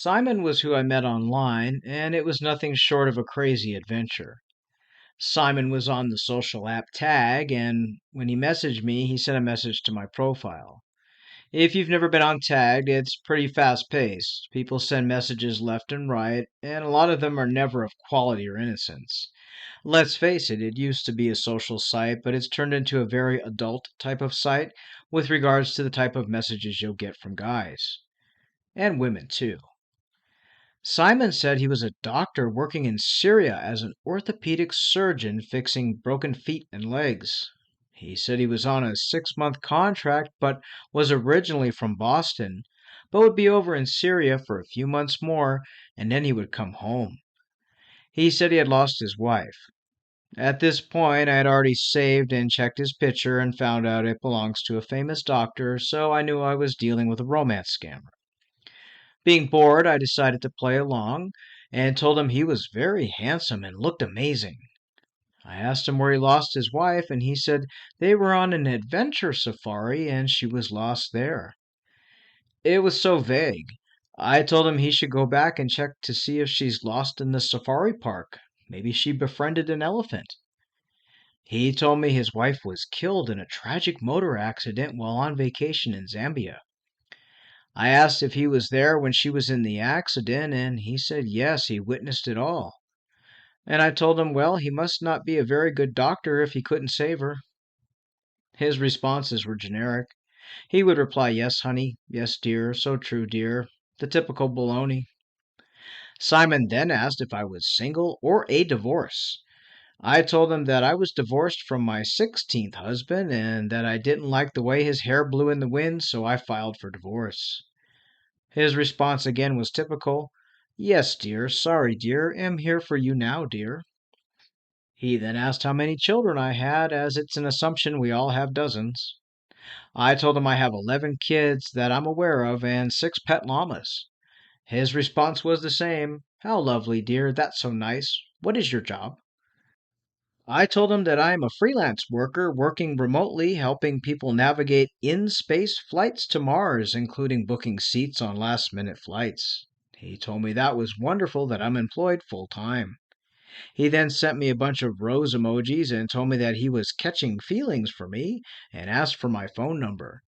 Simon was who I met online, and it was nothing short of a crazy adventure. Simon was on the social app Tag, and when he messaged me, he sent a message to my profile. If you've never been on Tagged, it's pretty fast paced. People send messages left and right, and a lot of them are never of quality or innocence. Let's face it, it used to be a social site, but it's turned into a very adult type of site with regards to the type of messages you'll get from guys. And women, too. Simon said he was a doctor working in Syria as an orthopedic surgeon fixing broken feet and legs. He said he was on a 6-month contract but was originally from Boston, but would be over in Syria for a few months more and then he would come home. He said he had lost his wife. At this point, I had already saved and checked his picture and found out it belongs to a famous doctor, so I knew I was dealing with a romance scammer. Being bored, I decided to play along and told him he was very handsome and looked amazing. I asked him where he lost his wife, and he said they were on an adventure safari and she was lost there. It was so vague. I told him he should go back and check to see if she's lost in the safari park. Maybe she befriended an elephant. He told me his wife was killed in a tragic motor accident while on vacation in Zambia. I asked if he was there when she was in the accident, and he said yes, he witnessed it all. And I told him, well, he must not be a very good doctor if he couldn't save her. His responses were generic. He would reply, yes, honey, yes, dear, so true, dear, the typical baloney. Simon then asked if I was single or a divorce. I told him that I was divorced from my 16th husband and that I didn't like the way his hair blew in the wind, so I filed for divorce. His response again was typical. Yes, dear, sorry, dear, am here for you now, dear. He then asked how many children I had, as it's an assumption we all have dozens. I told him I have 11 kids that I'm aware of and 6 pet llamas. His response was the same. How lovely, dear, that's so nice. What is your job? I told him that I am a freelance worker working remotely, helping people navigate in space flights to Mars, including booking seats on last minute flights. He told me that was wonderful that I'm employed full time. He then sent me a bunch of rose emojis and told me that he was catching feelings for me and asked for my phone number.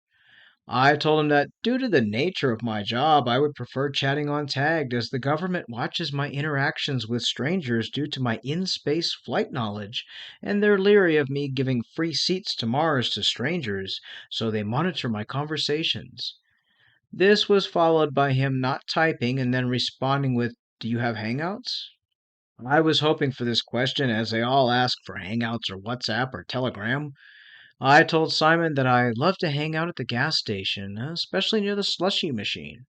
I told him that due to the nature of my job, I would prefer chatting on Tagged as the government watches my interactions with strangers due to my in space flight knowledge, and they're leery of me giving free seats to Mars to strangers, so they monitor my conversations. This was followed by him not typing and then responding with, do you have Hangouts? I was hoping for this question as they all ask for Hangouts or WhatsApp or Telegram. I told Simon that I love to hang out at the gas station, especially near the slushy machine.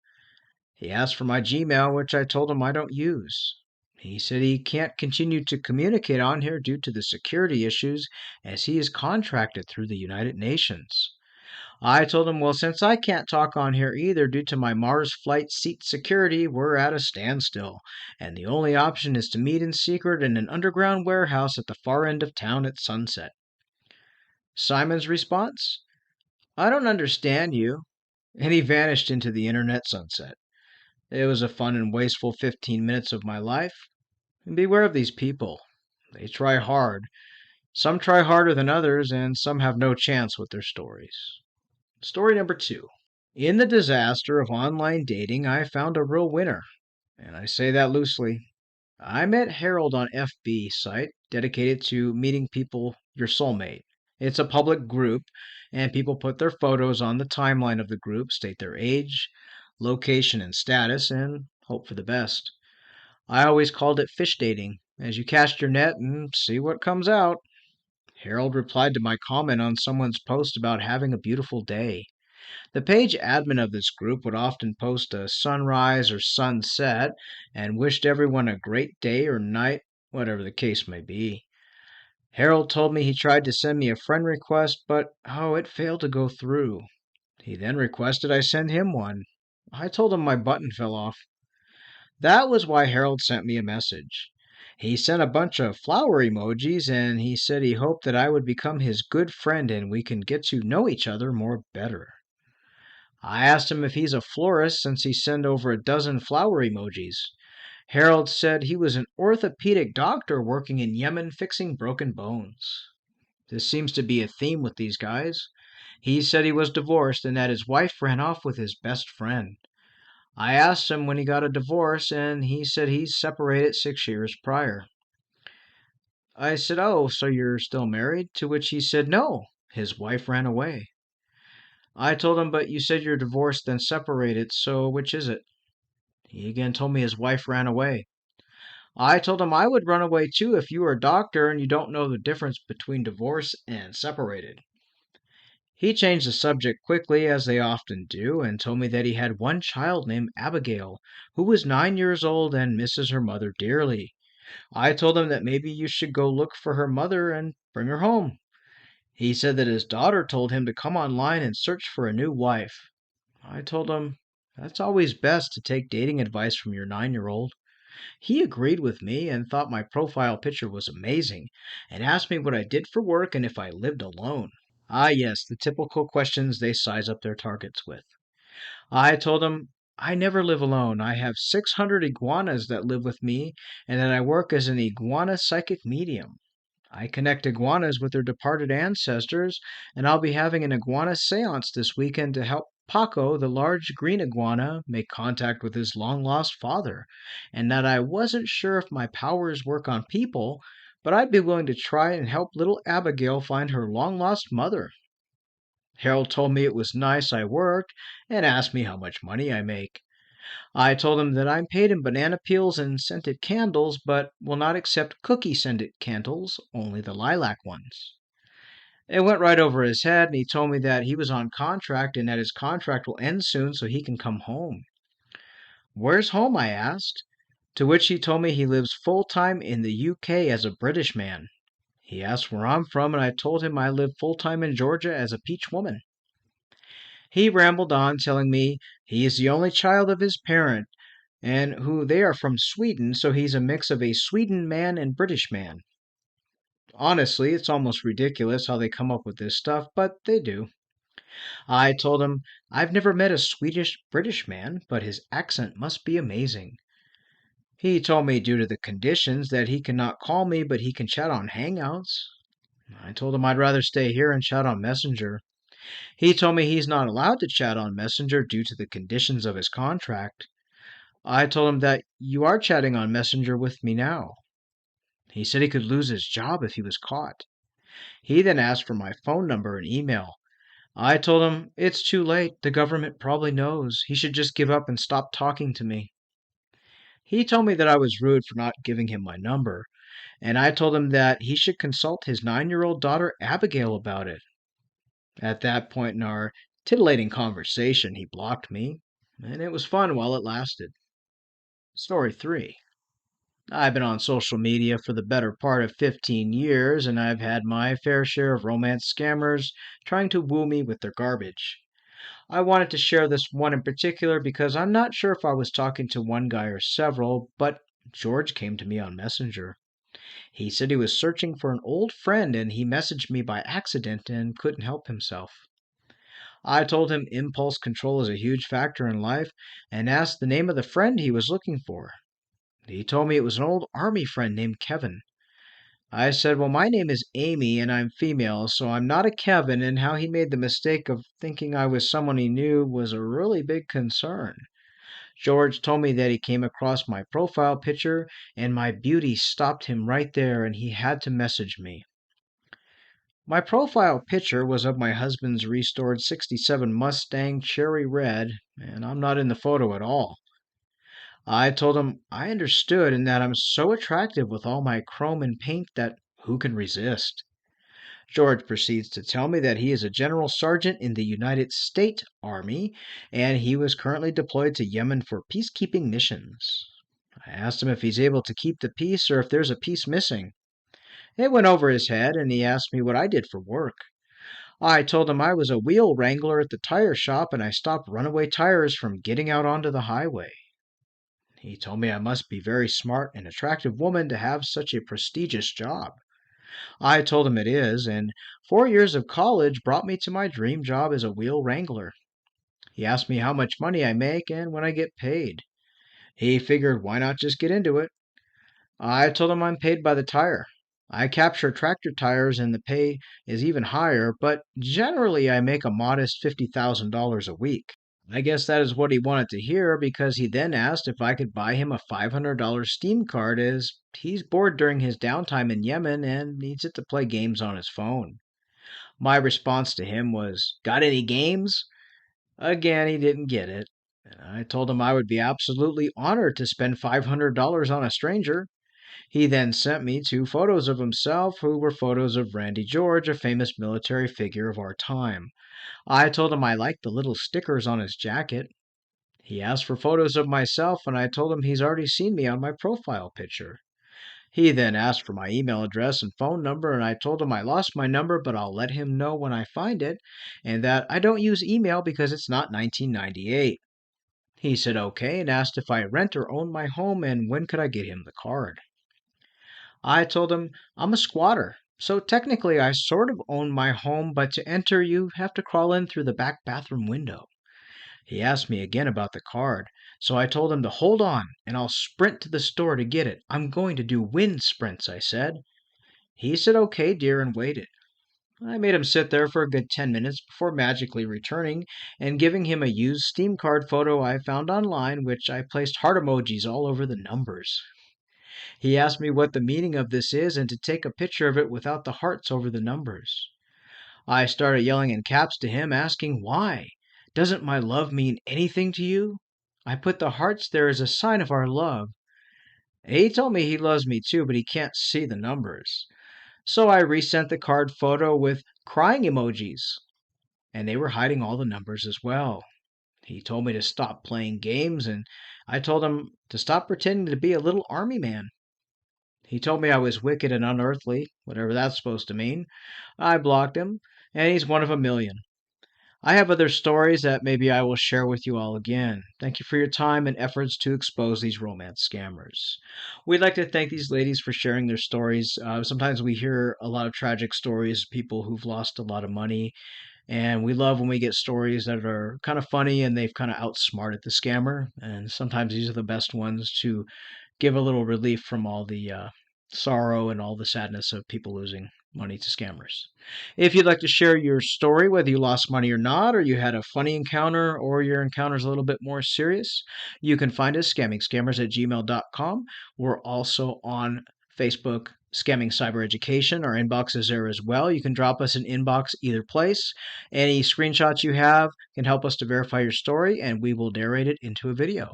He asked for my Gmail, which I told him I don't use. He said he can't continue to communicate on here due to the security issues as he is contracted through the United Nations. I told him, well, since I can't talk on here either due to my Mars flight seat security, we're at a standstill, and the only option is to meet in secret in an underground warehouse at the far end of town at sunset. Simon's response? I don't understand you. And he vanished into the internet sunset. It was a fun and wasteful 15 minutes of my life. And beware of these people. They try hard. Some try harder than others, and some have no chance with their stories. Story number 2. In the disaster of online dating, I found a real winner. And I say that loosely. I met Harold on FB site dedicated to meeting people your soulmate. It's a public group, and people put their photos on the timeline of the group, state their age, location, and status, and hope for the best. I always called it fish dating, as you cast your net and see what comes out. Harold replied to my comment on someone's post about having a beautiful day. The page admin of this group would often post a sunrise or sunset and wished everyone a great day or night, whatever the case may be. Harold told me he tried to send me a friend request, but it failed to go through. He then requested I send him one. I told him my button fell off. That was why Harold sent me a message. He sent a bunch of flower emojis and he said he hoped that I would become his good friend and we can get to know each other more better. I asked him if he's a florist since he sent over a dozen flower emojis. Harold said he was an orthopedic doctor working in Yemen fixing broken bones. This seems to be a theme with these guys. He said he was divorced and that his wife ran off with his best friend. I asked him when he got a divorce, and he said he's separated 6 years prior. I said, "Oh, so you're still married?" To which he said, "No, his wife ran away." I told him, "But you said you're divorced then separated, so which is it?" He again told me his wife ran away. I told him I would run away too if you were a doctor and you don't know the difference between divorce and separated. He changed the subject quickly, as they often do, and told me that he had one child named Abigail, who was 9 years old and misses her mother dearly. I told him that maybe you should go look for her mother and bring her home. He said that his daughter told him to come online and search for a new wife. I told him that's always best to take dating advice from your 9-year-old. He agreed with me and thought my profile picture was amazing and asked me what I did for work and if I lived alone. Ah, yes, the typical questions they size up their targets with. I told him I never live alone. I have 600 iguanas that live with me and that I work as an iguana psychic medium. I connect iguanas with their departed ancestors, and I'll be having an iguana seance this weekend to help Paco, the large green iguana, make contact with his long lost father, and that I wasn't sure if my powers work on people, but I'd be willing to try and help little Abigail find her long lost mother. Harold told me it was nice I worked and asked me how much money I make. I told him that I'm paid in banana peels and scented candles, but will not accept cookie scented candles, only the lilac ones. It went right over his head, and he told me that he was on contract and that his contract will end soon so he can come home. Where's home? I asked. To which he told me he lives full time in the UK as a British man. He asked where I'm from, and I told him I live full time in Georgia as a peach woman. He rambled on, telling me he is the only child of his parent, and who they are from Sweden, so he's a mix of a Sweden man and British man. Honestly, it's almost ridiculous how they come up with this stuff, but they do. I told him I've never met a Swedish British man, but his accent must be amazing. He told me due to the conditions that he cannot call me, but he can chat on Hangouts. I told him I'd rather stay here and chat on Messenger. He told me he's not allowed to chat on Messenger due to the conditions of his contract. I told him that you are chatting on Messenger with me now. He said he could lose his job if he was caught. He then asked for my phone number and email. I told him it's too late. The government probably knows. He should just give up and stop talking to me. He told me that I was rude for not giving him my number, and I told him that he should consult his 9-year-old daughter Abigail about it. At that point in our titillating conversation, he blocked me, and it was fun while it lasted. Story 3. I've been on social media for the better part of 15 years, and I've had my fair share of romance scammers trying to woo me with their garbage. I wanted to share this one in particular because I'm not sure if I was talking to one guy or several, but George came to me on Messenger. He said he was searching for an old friend and he messaged me by accident and couldn't help himself. I told him impulse control is a huge factor in life and asked the name of the friend he was looking for. He told me it was an old army friend named Kevin. I said, "Well, my name is Amy and I'm female, so I'm not a Kevin," and how he made the mistake of thinking I was someone he knew was a really big concern. George told me that he came across my profile picture and my beauty stopped him right there and he had to message me. My profile picture was of my husband's restored 67 Mustang Cherry Red, and I'm not in the photo at all. I told him I understood and that I'm so attractive with all my chrome and paint that who can resist? George proceeds to tell me that he is a general sergeant in the United States Army and he was currently deployed to Yemen for peacekeeping missions. I asked him if he's able to keep the peace or if there's a piece missing. It went over his head and he asked me what I did for work. I told him I was a wheel wrangler at the tire shop and I stopped runaway tires from getting out onto the highway. He told me I must be a very smart and attractive woman to have such a prestigious job. I told him it is, and 4 years of college brought me to my dream job as a wheel wrangler. He asked me how much money I make and when I get paid. He figured why not just get into it. I told him I'm paid by the tire. I capture tractor tires and the pay is even higher, but generally I make a modest $50,000 a week. I guess that is what he wanted to hear because he then asked if I could buy him a $500 Steam card as he's bored during his downtime in Yemen and needs it to play games on his phone. My response to him was, "Got any games?" Again, he didn't get it. I told him I would be absolutely honored to spend $500 on a stranger. He then sent me two photos of himself, who were photos of Randy George, a famous military figure of our time. I told him I liked the little stickers on his jacket. He asked for photos of myself, and I told him he's already seen me on my profile picture. He then asked for my email address and phone number, and I told him I lost my number, but I'll let him know when I find it, and that I don't use email because it's not 1998. He said okay and asked if I rent or own my home and when could I get him the card. I told him I'm a squatter, so technically I sort of own my home, but to enter you have to crawl in through the back bathroom window. He asked me again about the card, so I told him to hold on and I'll sprint to the store to get it. I'm going to do wind sprints, I said. He said okay, dear, and waited. I made him sit there for a good 10 minutes before magically returning and giving him a used Steam card photo I found online, which I placed heart emojis all over the numbers. He asked me what the meaning of this is and to take a picture of it without the hearts over the numbers. I started yelling in caps to him, asking why. Doesn't my love mean anything to you? I put the hearts there as a sign of our love. He told me he loves me too, but he can't see the numbers. So I resent the card photo with crying emojis, and they were hiding all the numbers as well. He told me to stop playing games, and I told him to stop pretending to be a little army man. He told me I was wicked and unearthly, whatever that's supposed to mean. I blocked him, and he's one of a million. I have other stories that maybe I will share with you all again. Thank you for your time and efforts to expose these romance scammers. We'd like to thank these ladies for sharing their stories. Sometimes we hear a lot of tragic stories, people who've lost a lot of money, and we love when we get stories that are kind of funny and they've kind of outsmarted the scammer. And sometimes these are the best ones to give a little relief from all the sorrow and all the sadness of people losing money to scammers. If you'd like to share your story, whether you lost money or not, or you had a funny encounter, or your encounter is a little bit more serious, you can find us scammingscammers@gmail.com. We're also on Facebook, Scamming Cyber Education. Our inbox is there as well. You can drop us an inbox either place. Any screenshots you have can help us to verify your story, and we will narrate it into a video.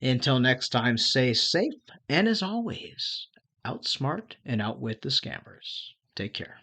Until next time, stay safe, and as always, outsmart and outwit the scammers. Take care.